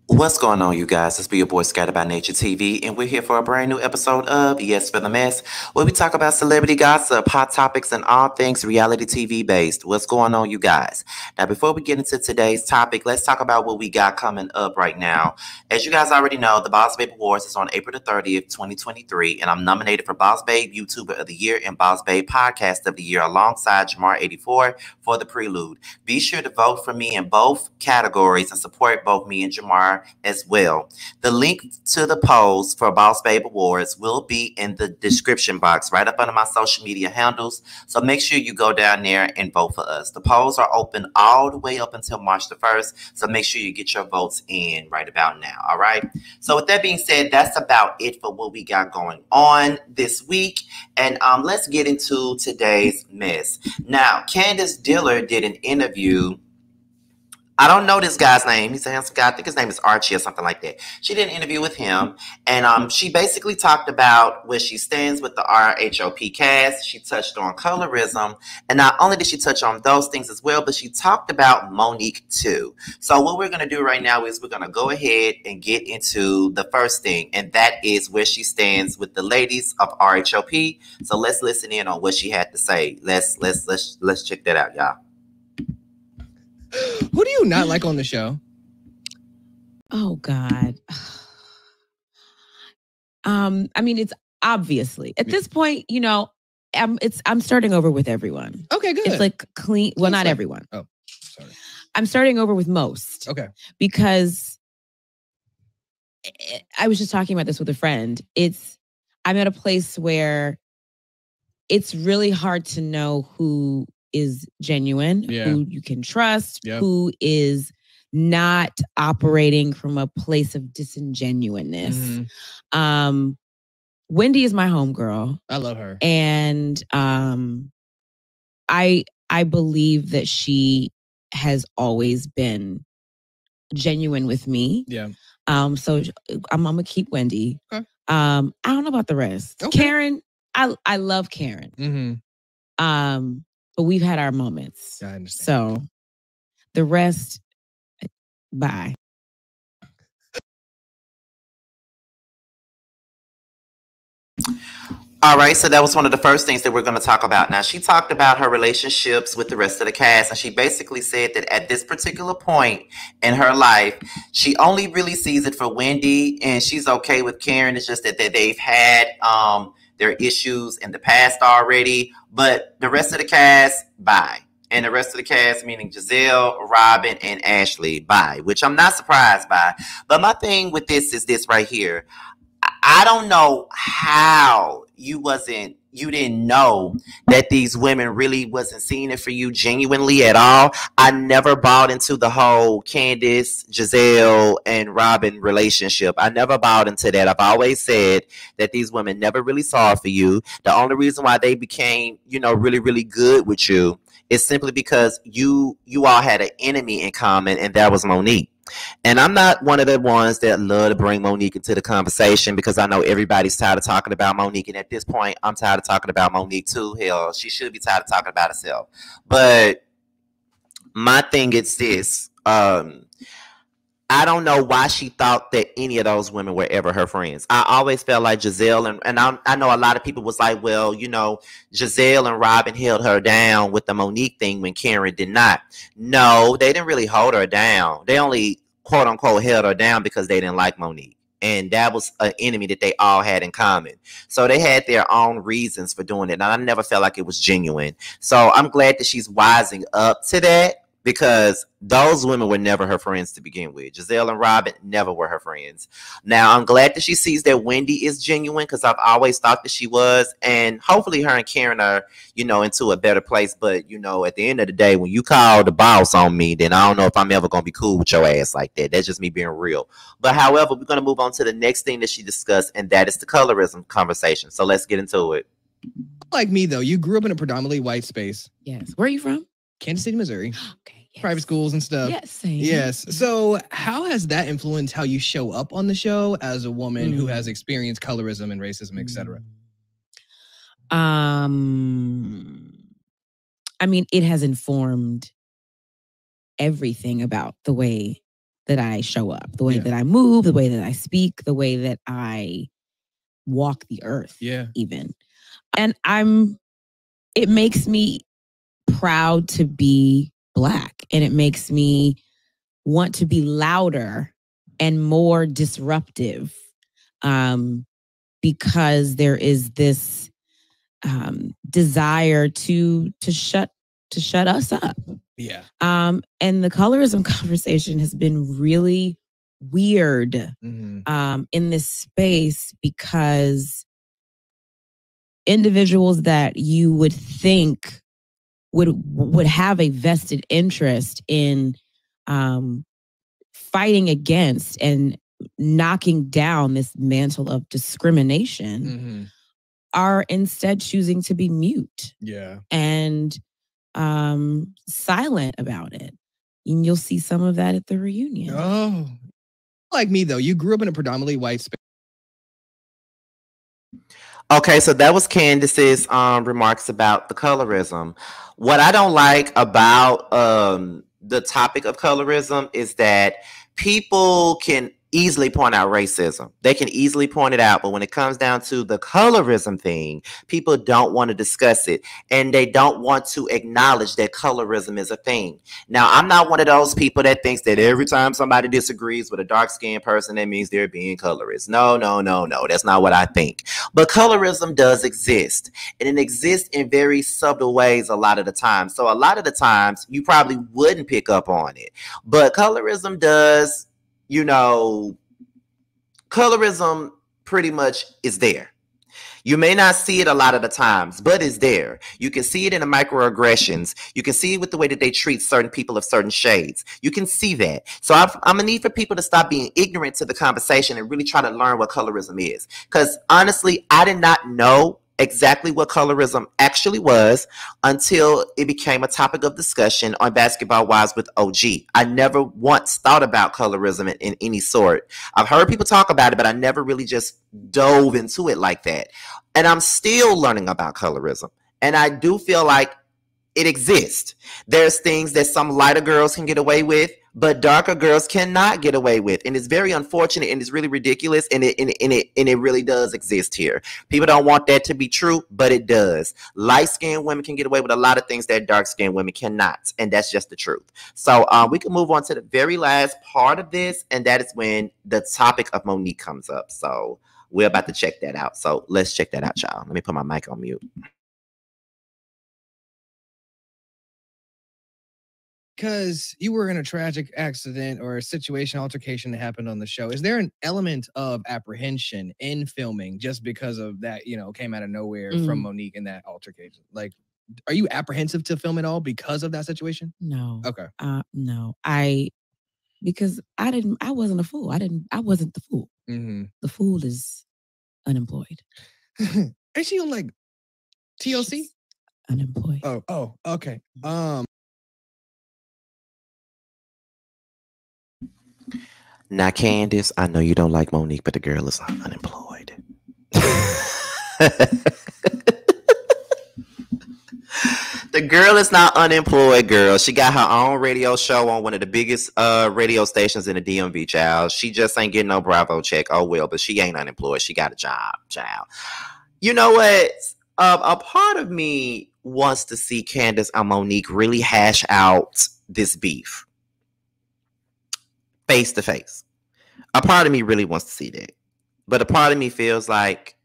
What's going on, you guys? It's be your boy Scattered by Nature TV, and we're here for a brand new episode of Yes for the Mess, where we talk about celebrity gossip, hot topics, and all things reality TV based. What's going on, you guys? Now, before we get into today's topic, let's talk about what we got coming up right now. As you guys already know, the Boss Babe Awards is on April the 30th, 2023, and I'm nominated for Boss Babe YouTuber of the Year and Boss Babe Podcast of the Year alongside Jamar84 for the Prelude. Be sure to vote for me in both categories and support both me and Jamar as well. The link to the polls for Boss Babe Awards will be in the description box right up under my social media handles. So make sure you go down there and vote for us. The polls are open all the way up until March the 1st. So make sure you get your votes in right about now. All right. So with that being said, that's about it for what we got going on this week. And let's get into today's mess. Now, Candiace Dillard did an interview. I don't know this guy's name. He's a handsome guy. I think his name is Archie or something like that. She did an interview with him, and she basically talked about where she stands with the RHOP cast. She touched on colorism, and not only did she touch on those things as well, but she talked about Monique too. So what we're going to do right now is we're going to go ahead and get into the first thing, and that is where she stands with the ladies of RHOP. So let's listen in on what she had to say. Let's check that out, y'all. Who do you not like on the show? Oh God. I mean, it's obviously at this point, you know, I'm starting over with everyone. Okay, good. It's like clean. Well, not everyone. Oh, sorry. I'm starting over with most. Okay. Because I was just talking about this with a friend. I'm at a place where it's really hard to know who is genuine, who you can trust, who is not operating from a place of disingenuousness. Mm-hmm. Wendy is my homegirl. I love her. And I believe that she has always been genuine with me. Yeah. So I'm gonna keep Wendy. Okay. I don't know about the rest. Okay. Karen, I love Karen. Mm-hmm. But we've had our moments. I understand. So the rest, bye. All right, so that was one of the first things that we're going to talk about. Now, she talked about her relationships with the rest of the cast, and she basically said that at this particular point in her life, she only really sees it for Wendy, and she's okay with Karen. It's just that they've had their issues in the past already, but the rest of the cast, bye. And the rest of the cast, meaning Giselle, Robin, and Ashley, bye, which I'm not surprised by. But my thing with this is this right here. I don't know how you didn't know that these women really wasn't seeing it for you genuinely at all. I never bought into the whole Candiace, Giselle, and Robin relationship. I never bought into that. I've always said that these women never really saw it for you. The only reason why they became, really, really good with you is simply because you all had an enemy in common, and that was Monique. And I'm not one of the ones that love to bring Monique into the conversation because I know everybody's tired of talking about Monique. And at this point, I'm tired of talking about Monique too. Hell, she should be tired of talking about herself. But my thing is this. I don't know why she thought that any of those women were ever her friends. I always felt like Giselle, and I know a lot of people was like, well, Giselle and Robin held her down with the Monique thing when Karen did not. No, they didn't really hold her down. They only, quote unquote, held her down because they didn't like Monique. And that was an enemy that they all had in common. So they had their own reasons for doing it. And I never felt like it was genuine. So I'm glad that she's wising up to that. Because those women were never her friends to begin with. Giselle and Robin never were her friends. Now, I'm glad that she sees that Wendy is genuine because I've always thought that she was. And hopefully her and Karen are, into a better place. But, at the end of the day, when you call the boss on me, then I don't know if I'm ever going to be cool with your ass like that. That's just me being real. But however, we're going to move on to the next thing that she discussed, and that is the colorism conversation. So let's get into it. Like me, though, you grew up in a predominantly white space. Yes. Where are you from? Kansas City, Missouri. Okay. Yes. Private schools and stuff. Yes. Same. Yes. So how has that influenced how you show up on the show as a woman who has experienced colorism and racism, etc.? I mean, it has informed everything about the way that I show up, the way that I move, the way that I speak, the way that I walk the earth, even. And it makes me proud to be Black, and it makes me want to be louder and more disruptive, because there is this desire to shut us up. Yeah. And the colorism conversation has been really weird in this space, because individuals that you would think would have a vested interest in fighting against and knocking down this mantle of discrimination are instead choosing to be mute. Yeah. And silent about it. And you'll see some of that at the reunion. Oh, like me though, you grew up in a predominantly white space. Okay, so that was Candiace's remarks about the colorism. What I don't like about the topic of colorism is that people can easily point out racism. They can easily point it out, but when it comes down to the colorism thing, people don't want to discuss it, and they don't want to acknowledge that colorism is a thing. Now, I'm not one of those people that thinks that every time somebody disagrees with a dark-skinned person, that means they're being colorist. No, that's not what I think. But colorism does exist, and it exists in very subtle ways a lot of the time. So a lot of the times, you probably wouldn't pick up on it. But colorism does, colorism pretty much is there. You may not see it a lot of the times, but it's there. You can see it in the microaggressions. You can see it with the way that they treat certain people of certain shades. You can see that. So I'm going to need for people to stop being ignorant to the conversation and really try to learn what colorism is. Because honestly, I did not know exactly what colorism actually was until it became a topic of discussion on Basketball Wives with OG. I never once thought about colorism in any sort. I've heard people talk about it, but I never really just dove into it like that. And I'm still learning about colorism. And I do feel like it exists. There's things that some lighter girls can get away with, but darker girls cannot get away with. And it's very unfortunate, and it's really ridiculous, and it really does exist here. People don't want that to be true, but it does. Light-skinned women can get away with a lot of things that dark-skinned women cannot, and that's just the truth. So we can move on to the very last part of this, and that is when the topic of Monique comes up. So we're about to check that out. So let's check that out, y'all. Let me put my mic on mute. Because you were in a tragic accident or a situation, altercation that happened on the show, is there an element of apprehension in filming just because of that, came out of nowhere from Monique in that altercation? Like, are you apprehensive to film at all because of that situation? No. Okay. No. Because I wasn't a fool. I wasn't the fool. The fool is unemployed. Ain't she on like TLC? She's unemployed. Oh, okay. Now, Candiace, I know you don't like Monique, but the girl is unemployed. The girl is not unemployed, girl. She got her own radio show on one of the biggest radio stations in the DMV, child. She just ain't getting no Bravo check. Oh, well, but she ain't unemployed. She got a job, child. You know what? A part of me wants to see Candiace and Monique really hash out this beef face to face. A part of me really wants to see that. But a part of me feels like,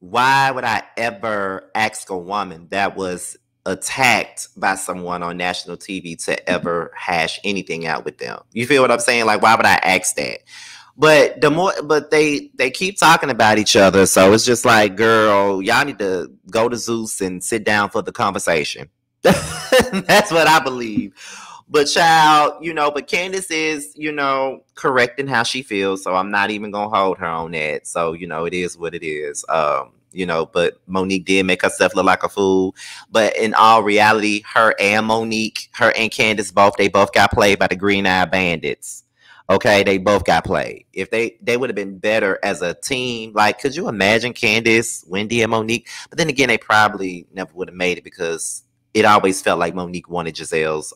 why would I ever ask a woman that was attacked by someone on national TV to ever hash anything out with them? You feel what I'm saying? Like, why would I ask that? But they keep talking about each other. So it's just like, girl, y'all need to go to Zeus and sit down for the conversation. That's what I believe. But child, but Candiace is, correct in how she feels. So I'm not even going to hold her on that. So, it is what it is. But Monique did make herself look like a fool. But in all reality, her and Candiace they both got played by the Green Eye Bandits. Okay, they both got played. If they would have been better as a team, like, could you imagine Candiace, Wendy, and Monique? But then again, they probably never would have made it because it always felt like Monique wanted Giselle's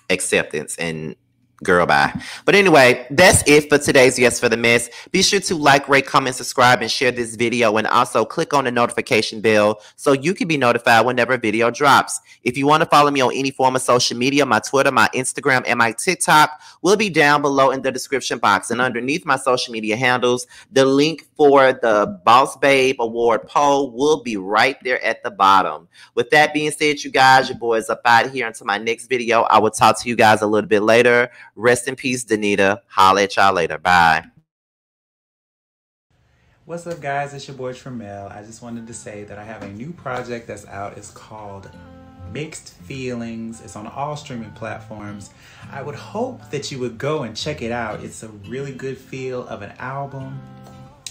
acceptance, and girl, bye. But anyway, that's it for today's Yes for the Mess. Be sure to like, rate, comment, subscribe, and share this video. And also click on the notification bell so you can be notified whenever a video drops. If you want to follow me on any form of social media, my Twitter, my Instagram, and my TikTok will be down below in the description box. And underneath my social media handles, the link for the Boss Babe Award poll will be right there at the bottom. With that being said, you guys, your boy is up out of here. Until my next video, I will talk to you guys a little bit later. Rest in peace, Danita. Holla at y'all later. Bye. What's up, guys? It's your boy Tramel. I just wanted to say that I have a new project that's out. It's called Mixed Feelings. It's on all streaming platforms. I would hope that you would go and check it out. It's a really good feel of an album.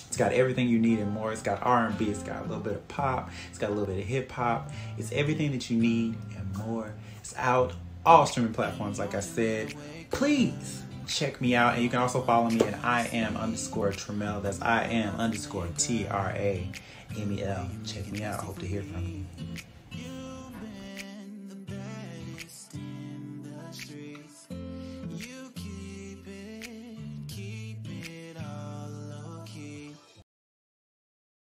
It's got everything you need and more. It's got R&B, it's got a little bit of pop, it's got a little bit of hip hop. It's everything that you need and more. It's out all streaming platforms, like I said. Please check me out, and you can also follow me at IAM_Tramel. That's IAM_TRAMEL. Check me out. I hope to hear from you.